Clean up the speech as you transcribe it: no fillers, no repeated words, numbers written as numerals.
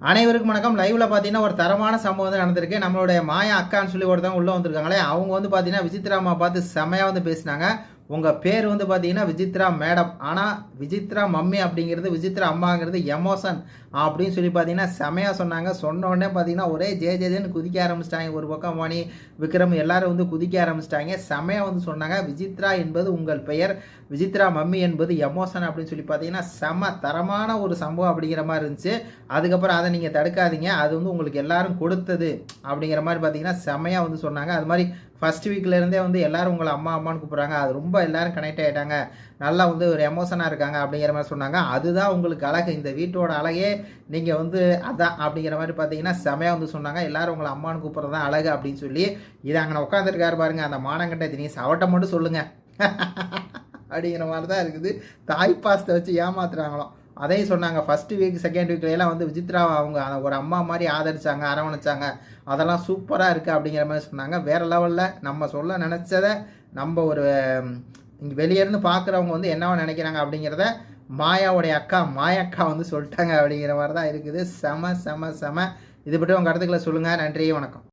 அனைவருக்கும் வணக்கம். லைவ்ல பாத்தீங்கன்னா ஒரு தரமான சம்பவம் வந்து நடந்திருக்கு. நம்மளுடைய மாயா அக்கான்னு சொல்லி ஒருத்தவங்க உள்ள வந்திருக்காங்களே, அவங்க வந்து பாத்தீங்கன்னா விசித்ரா அம்மா பார்த்து செமையா வந்து பேசினாங்க. உங்க பேர் வந்து பாத்தீங்கன்னா விசித்ரா மேடம், ஆனா விசித்ரா மம்மி அப்படிங்கிறது விசித்ரா அம்மாங்கிறது எமோஷன் அப்படின்னு சொல்லி பாத்தீங்கன்னா செமையா சொன்னாங்க. சொன்ன உடனே பாத்தீங்கன்னா ஒரே ஜேன்னு குதிக்க ஆரம்பிச்சிட்டாங்க. ஒரு பக்கம் மணி விக்ரம் எல்லாரும் வந்து குதிக்க ஆரம்பிச்சிட்டாங்க. செமையா வந்து சொன்னாங்க. விசித்ரா என்பது உங்கள் பெயர், விசித்ரா மம்மி என்பது எமோஷன் அப்படின்னு சொல்லி பாத்தீங்கன்னா செம தரமான ஒரு சம்பவம் அப்படிங்கிற மாதிரி இருந்துச்சு. அதுக்கப்புறம் அதை நீங்கள் தடுக்காதீங்க, அது வந்து உங்களுக்கு எல்லாரும் கொடுத்தது அப்படிங்கிற மாதிரி பார்த்தீங்கன்னா செமையாக வந்து சொன்னாங்க. அது மாதிரி ஃபர்ஸ்ட் வீக்லேருந்தே வந்து எல்லாரும் உங்களை அம்மா அம்மான்னு கூப்பிட்றாங்க. அது ரொம்ப எல்லாரும் கனெக்ட் ஆகிட்டாங்க, நல்லா வந்து ஒரு எமோஷனாக இருக்காங்க அப்படிங்கிற மாதிரி சொன்னாங்க. அதுதான் உங்களுக்கு அழகு, இந்த வீட்டோட அழகே நீங்கள் வந்து அதான் அப்படிங்கிற மாதிரி பார்த்தீங்கன்னா செமையாக வந்து சொன்னாங்க. எல்லாரும் உங்களை அம்மான்னு கூப்பிட்றது தான் அழகு அப்படின்னு சொல்லி. இது அங்கே உட்காந்துருக்காரு பாருங்க அந்த மானங்கட்ட திடீர்னு சவட்டை மட்டும் சொல்லுங்க அப்படிங்கிற மாதிரி தான் இருக்குது. தாய் பாசத்தை வச்சு ஏமாத்துறாங்களாம். அதையும் சொன்னாங்க. ஃபர்ஸ்ட் வீக் செகண்ட் வீக்லாம் வந்து விசித்ரா அவங்க ஒரு அம்மா மாதிரி ஆதரிச்சாங்க, அரவணைச்சாங்க. அதெல்லாம் சூப்பராக இருக்குது அப்படிங்கிற மாதிரி சொன்னாங்க. வேறு லெவலில் நம்ம சொல்ல நினச்சதை நம்ம ஒரு இங்கே வெளியேருந்து பார்க்குறவங்க வந்து என்னவா நினைக்கிறாங்க அப்படிங்கிறத மாயாவுடைய அக்கா மாயக்கா வந்து சொல்லிட்டாங்க அப்படிங்கிற மாதிரி தான் இருக்குது. செம செம செம. இது பற்றி உங்கள் கருத்துக்களை சொல்லுங்கள். நன்றி, வணக்கம்.